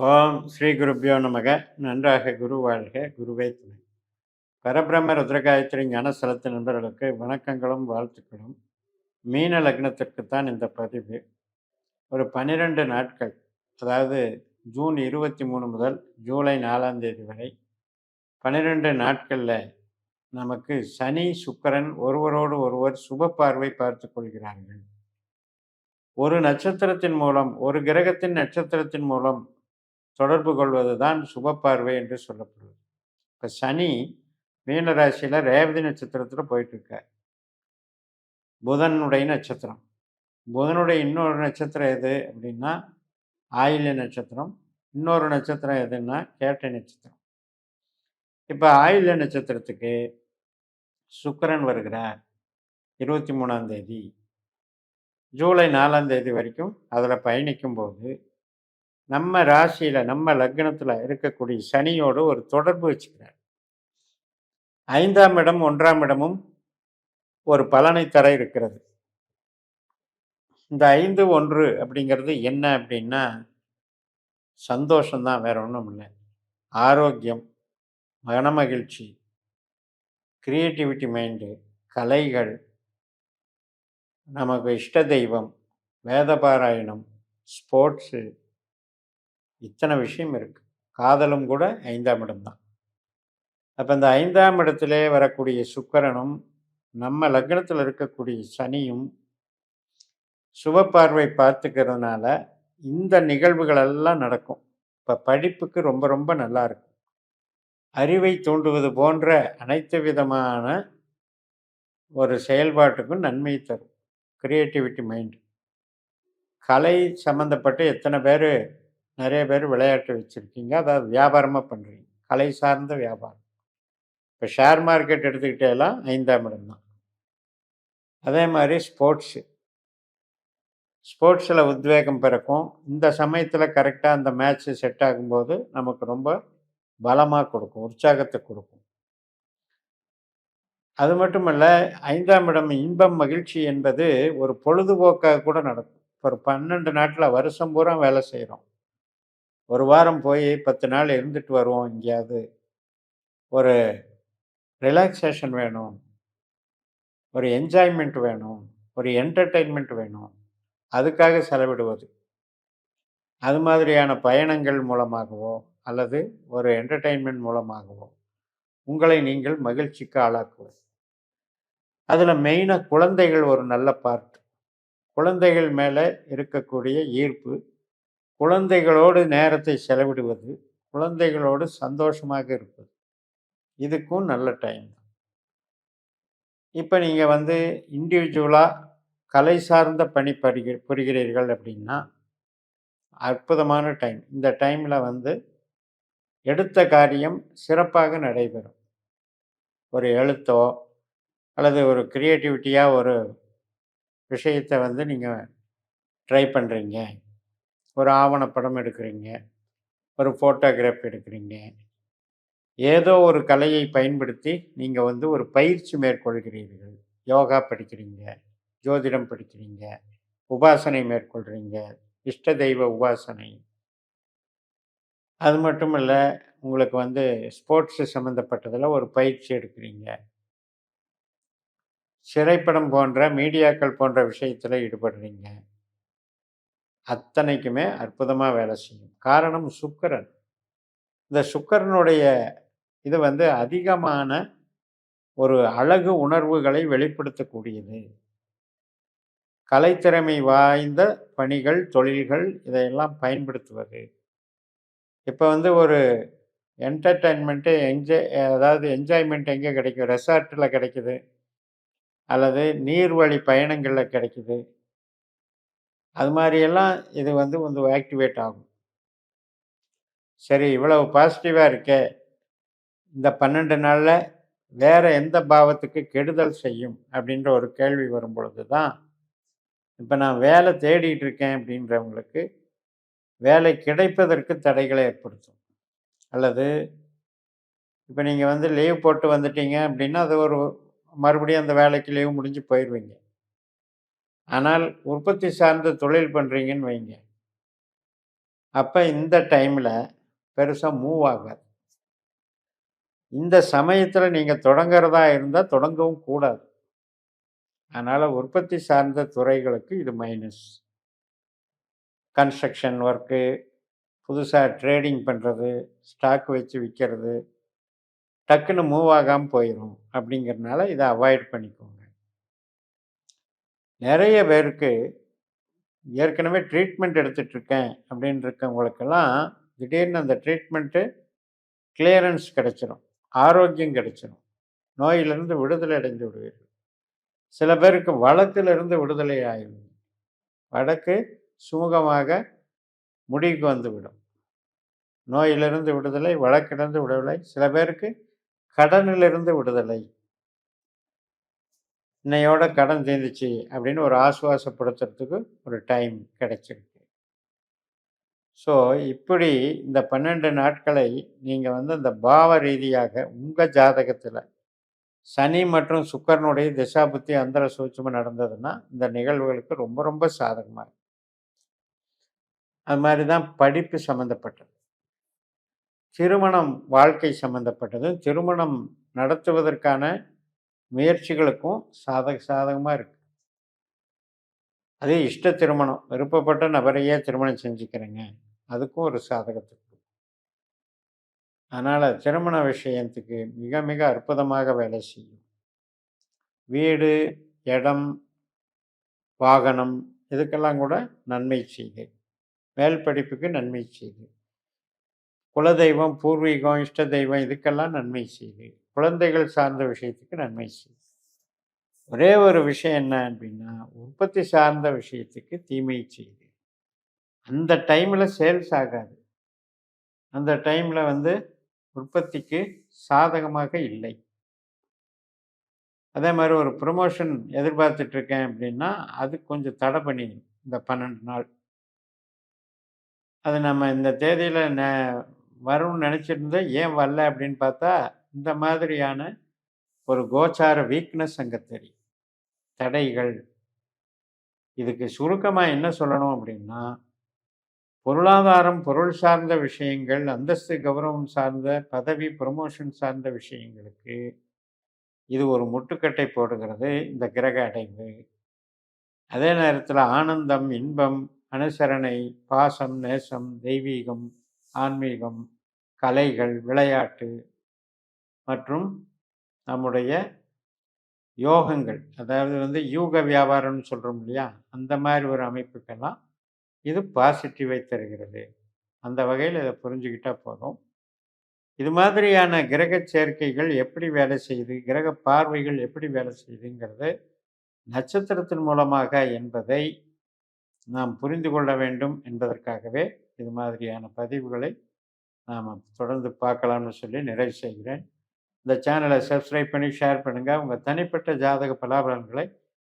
ஓம் ஸ்ரீ குருப்பியோ நமக. நன்றாக குரு வாழ்க, குருவே துணை. பரபிரம்ம ருத்ரகாயத்ரி ஞானஸ்தலத்து நண்பர்களுக்கு வணக்கங்களும் வாழ்த்துக்களும். மீன லக்னத்திற்குத்தான் இந்த பதிவு. ஒரு 12 நாட்கள், அதாவது ஜூன் 23 முதல் ஜூலை 4ஆம் தேதி வரை 12 நாட்களில் நமக்கு சனி சுக்கிரன் ஒருவரோடு ஒருவர் சுப பார்வை பார்த்து கொள்கிறார்கள். ஒரு நட்சத்திரத்தின் மூலம், ஒரு கிரகத்தின் நட்சத்திரத்தின் மூலம் தொடர்பு கொள்வது தான் சுப பார்வை என்று சொல்லப்படுவது. இப்போ சனி மீன ராசியில் ரேவதி நட்சத்திரத்தில் போயிட்டு இருக்கார். புதனுடைய நட்சத்திரம். புதனுடைய இன்னொரு நட்சத்திரம் எது அப்படின்னா ஆயில்ய நட்சத்திரம். இன்னொரு நட்சத்திரம் எதுன்னா கேட்டை நட்சத்திரம். இப்போ ஆயில்ய நட்சத்திரத்துக்கு சுக்கிரன் வருகிறார் 23ஆம் தேதி. ஜூலை 4ஆம் தேதி வரைக்கும் அதில் பயணிக்கும் போது நம்ம ராசியில், நம்ம லக்னத்தில் இருக்கக்கூடிய சனியோடு ஒரு தொடர்பு வச்சுக்கிறார். 5ஆம் இடம் 1ஆம் இடமும் ஒரு பலனை தர இருக்கிறது. இந்த 5-1 அப்படிங்கிறது என்ன அப்படின்னா சந்தோஷம்தான், வேற ஒன்றும் இல்லை. ஆரோக்கியம், மனமகிழ்ச்சி, கிரியேட்டிவிட்டி மைண்டு, கலைகள், நமக்கு இஷ்ட தெய்வம், வேதபாராயணம், ஸ்போர்ட்ஸு, இத்தனை விஷயம் இருக்குது. காதலும் கூட 5ஆம் இடம்தான். அப்போ இந்த 5ஆம் இடத்திலே வரக்கூடிய சுக்கிரனும் நம்ம லக்னத்தில் இருக்கக்கூடிய சனியும் சுப பார்வை பார்த்துக்கிறதுனால இந்த நிகழ்வுகள் எல்லாம் நடக்கும். இப்போ படிப்புக்கு ரொம்ப ரொம்ப நல்லா இருக்கும். அறிவை தூண்டுவது போன்ற அனைத்து விதமான ஒரு செயல்பாட்டுக்கும் நன்மை தரும். கிரியேட்டிவிட்டி மைண்டு, கலை சம்மந்தப்பட்டு எத்தனை பேர், நிறைய பேர் விளையாட்டு வச்சுருக்கீங்க, அதாவது வியாபாரமாக பண்ணுறீங்க, கலை சார்ந்த வியாபாரம். இப்போ ஷேர் மார்க்கெட் எடுத்துக்கிட்டேலாம் 5ஆம் இடம் தான். அதே மாதிரி ஸ்போர்ட்ஸில் உத்வேகம் பிறக்கும். இந்த சமயத்தில் கரெக்டாக அந்த மேட்ச்சு செட் ஆகும்போது நமக்கு ரொம்ப பலமாக கொடுக்கும், உற்சாகத்தை கொடுக்கும். அது மட்டுமல்ல, 5ஆம் இடம் இன்பம், மகிழ்ச்சி என்பது ஒரு பொழுதுபோக்காக கூட நடக்கும். ஒரு 12 நாட்டில் வருஷம் பூரா வேலை செய்கிறோம். ஒரு வாரம் போய் 10 நாள் இருந்துட்டு வருவோம். எங்கேயாவது ஒரு ரிலாக்ஸேஷன் வேணும், ஒரு என்ஜாய்மெண்ட் வேணும், ஒரு என்டர்டெயின்மெண்ட் வேணும், அதுக்காக செலவிடுவது. அது மாதிரியான பயணங்கள் மூலமாகவோ அல்லது ஒரு என்டர்டெயின்மெண்ட் மூலமாகவோ உங்களை நீங்கள் மகிழ்ச்சிக்கு ஆளாக்குவது. அதில் மெயினாக குழந்தைகள் ஒரு நல்ல பார்ட். குழந்தைகள் மேலே இருக்கக்கூடிய ஈர்ப்பு, குழந்தைகளோடு நேரத்தை செலவிடுவது, குழந்தைகளோடு சந்தோஷமாக இருப்பது, இதுக்கும் நல்ல டைம் தான். இப்போ நீங்கள் இண்டிவிஜுவலாக கலை சார்ந்த பணி புரிகிறீர்கள் அப்படின்னா அற்புதமான டைம். இந்த டைமில் எடுத்த காரியம் சிறப்பாக நடைபெறும். ஒரு எழுத்தோ அல்லது ஒரு கிரியேட்டிவிட்டியாக ஒரு விஷயத்தை நீங்கள் ட்ரை பண்ணுறீங்க, ஒரு ஆவணப்படம் எடுக்கிறீங்க, ஒரு ஃபோட்டோகிராஃப் எடுக்கிறீங்க, ஏதோ ஒரு கலையை பயன்படுத்தி நீங்கள் ஒரு பயிற்சி மேற்கொள்கிறீர்கள். யோகா படிக்கிறீங்க, ஜோதிடம் படிக்கிறீங்க, உபாசனை மேற்கொள்கிறீங்க, இஷ்ட தெய்வ உபாசனை. அது மட்டும் இல்லை, உங்களுக்கு ஸ்போர்ட்ஸு சம்மந்தப்பட்டதில் ஒரு பயிற்சி எடுக்கிறீங்க, திரைப்படம் போன்ற மீடியாக்கள் போன்ற விஷயத்தில் ஈடுபடுறீங்க. அத்தனைக்குமே அற்புதமாக வேலை செய்யும். காரணம் சுக்கிரன். இந்த சுக்கிரனுடைய இது அதிகமான ஒரு அழகு உணர்வுகளை வெளிப்படுத்தக்கூடியது. கலைத்திறமை வாய்ந்த பணிகள், தொழில்கள் இதையெல்லாம் பயன்படுத்துவது. இப்போ ஒரு என்டர்டெயின்மெண்ட்டு அதாவது என்ஜாய்மெண்ட் எங்கே கிடைக்கும்? ரெசார்ட்டில் கிடைக்குது, அல்லது நீர்வழி பயணங்களில் கிடைக்குது. அது மாதிரியெல்லாம் இது கொஞ்சம் ஆக்டிவேட் ஆகும். சரி, இவ்வளவு பாசிட்டிவாக இருக்கே, இந்த 12 நாளில் வேறு எந்த பாவத்துக்கு கெடுதல் செய்யும் அப்படின்ற ஒரு கேள்வி வரும் பொழுது தான், இப்போ நான் வேலை தேடிட்டு இருக்கேன் அப்படின்றவங்களுக்கு வேலை கிடைப்பதற்கு தடைகளை ஏற்படுத்தும். அல்லது இப்போ நீங்கள் லீவ் போட்டு வந்துட்டீங்க அப்படின்னா அது ஒரு மறுபடியும் அந்த வேலைக்கு லீவ் முடிஞ்சு போயிடுவீங்க. ஆனால் உற்பத்தி சார்ந்த தொழில் பண்ணுறீங்கன்னு வைங்க, அப்போ இந்த டைமில் பெருசாக மூவ் ஆகாது. இந்த சமயத்தில் நீங்கள் தொடங்குறதா இருந்தால் தொடங்கவும் கூடாது. அதனால் உற்பத்தி சார்ந்த துறைகளுக்கு இது மைனஸ். கன்ஸ்ட்ரக்ஷன் ஒர்க்கு, புதுசாக ட்ரேடிங் பண்ணுறது, ஸ்டாக் வச்சு விற்கிறது, டக்குன்னு மூவ் ஆகாமல் போயிடும். அப்படிங்கிறதுனால இதை அவாய்ட் பண்ணிக்கோங்க. நிறைய பேருக்கு ஏற்கனவே ட்ரீட்மெண்ட் எடுத்துகிட்ருக்கேன் அப்படின்னு இருக்கவங்களுக்கெல்லாம் திடீர்னு அந்த ட்ரீட்மெண்ட்டு கிளியரன்ஸ் கிடைச்சிடும், ஆரோக்கியம் கிடைச்சிடும், நோயிலிருந்து விடுதலை அடைந்து விடுவீர்கள். சில பேருக்கு வழக்கிலிருந்து விடுதலை ஆகிடும், வழக்கு சுமூகமாக முடிவுக்கு வந்துவிடும். நோயிலிருந்து விடுதலை, வழக்கிலிருந்து விடுதலை, சில பேருக்கு கடனிலிருந்து விடுதலை. இன்னையோட கடன் தீர்ந்துச்சு அப்படின்னு ஒரு ஆசுவாசப்படுத்துறதுக்கு ஒரு டைம் கிடைச்சிருக்கு. ஸோ இப்படி இந்த 12 நாட்களை நீங்கள் அந்த பாவ ரீதியாக உங்கள் ஜாதகத்தில் சனி மற்றும் சுக்கரனுடைய திசாபுத்தி அந்தர சூட்சுமம் நடந்ததுன்னா இந்த நிகழ்வுகளுக்கு ரொம்ப ரொம்ப சாதகமாக இருக்கும். அது மாதிரி தான் படிப்பு சம்மந்தப்பட்டது, திருமணம் வாழ்க்கை சம்மந்தப்பட்டது, திருமணம் நடத்துவதற்கான முயற்சிகளுக்கும் சாதகமாக இருக்கு. அதே இஷ்ட திருமணம், விருப்பப்பட்ட நபரையே திருமணம் செஞ்சுக்கிறேங்க, அதுக்கும் ஒரு சாதகத்துக்கு. அதனால் திருமண விஷயத்துக்கு மிக மிக அற்புதமாக வேலை செய்யும். வீடு, இடம், வாகனம் இதுக்கெல்லாம் கூட நன்மை செய்து, மேல் படிப்புக்கு நன்மை செய்து, குலதெய்வம், பூர்வீகம், இஷ்ட தெய்வம் இதுக்கெல்லாம் நன்மை செய்து, குழந்தைகள் சார்ந்த விஷயத்துக்கு நன்மை செய்து. ஒரே ஒரு விஷயம் என்ன அப்படின்னா, உற்பத்தி சார்ந்த விஷயத்துக்கு தீமை செய்யுது. அந்த டைமில் சேல்ஸ் ஆகாது, அந்த டைமில் உற்பத்திக்கு சாதகமாக இல்லை. அதே மாதிரி ஒரு ப்ரொமோஷன் எதிர்பார்த்துட்ருக்கேன் அப்படின்னா அது கொஞ்சம் தடை பண்ணிடும் இந்த 12 நாள். அது நம்ம இந்த தேதியில் வரும்னு நினச்சிருந்தா ஏன் வரல அப்படின்னு பார்த்தா இந்த மாதிரியான ஒரு கோச்சார வீக்னஸ் அங்கே தெரியும், தடைகள். இதுக்கு சுருக்கமாக என்ன சொல்லணும் அப்படின்னா, பொருளாதாரம், பொருள் சார்ந்த விஷயங்கள், அந்தஸ்து கௌரவம் சார்ந்த, பதவி ப்ரொமோஷன் சார்ந்த விஷயங்களுக்கு இது ஒரு முட்டுக்கட்டை போடுகிறது இந்த கிரக அடைவு. அதே நேரத்தில் ஆனந்தம், இன்பம், அனுசரணை, பாசம், நேசம், தெய்வீகம், ஆன்மீகம், கலைகள், விளையாட்டு மற்றும் நம்முடைய யோகங்கள், அதாவது யூக வியாபாரம்னு சொல்கிறோம் இல்லையா, அந்த மாதிரி ஒரு அமைப்புக்கெல்லாம் இது பாசிட்டிவை தருகிறது. அந்த வகையில் இதை புரிஞ்சுக்கிட்டால் போதும். இது மாதிரியான கிரக சேர்க்கைகள் எப்படி வேலை செய்யுது, கிரக பார்வைகள் எப்படி வேலை செய்யுதுங்கிறது நட்சத்திரத்தின் மூலமாக என்பதை நாம் புரிந்து கொள்ள வேண்டும் என்பதற்காகவே இது மாதிரியான பதிவுகளை நாம் தொடர்ந்து பார்க்கலாம்னு சொல்லி நிறைவு செய்கிறேன். இந்த சேனலை சப்ஸ்கிரைப் பண்ணி ஷேர் பண்ணுங்கள். உங்கள் தனிப்பட்ட ஜாதக பலாபலன்களை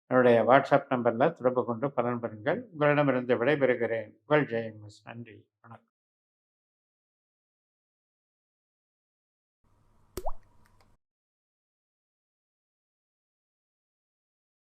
என்னுடைய வாட்ஸ்அப் நம்பரில் தொடர்பு கொண்டு பலன் பெறுங்கள். உங்களிடமிருந்து விடைபெறுகிறேன். உங்கள் ஜெயம்எஸ். நன்றி, வணக்கம்.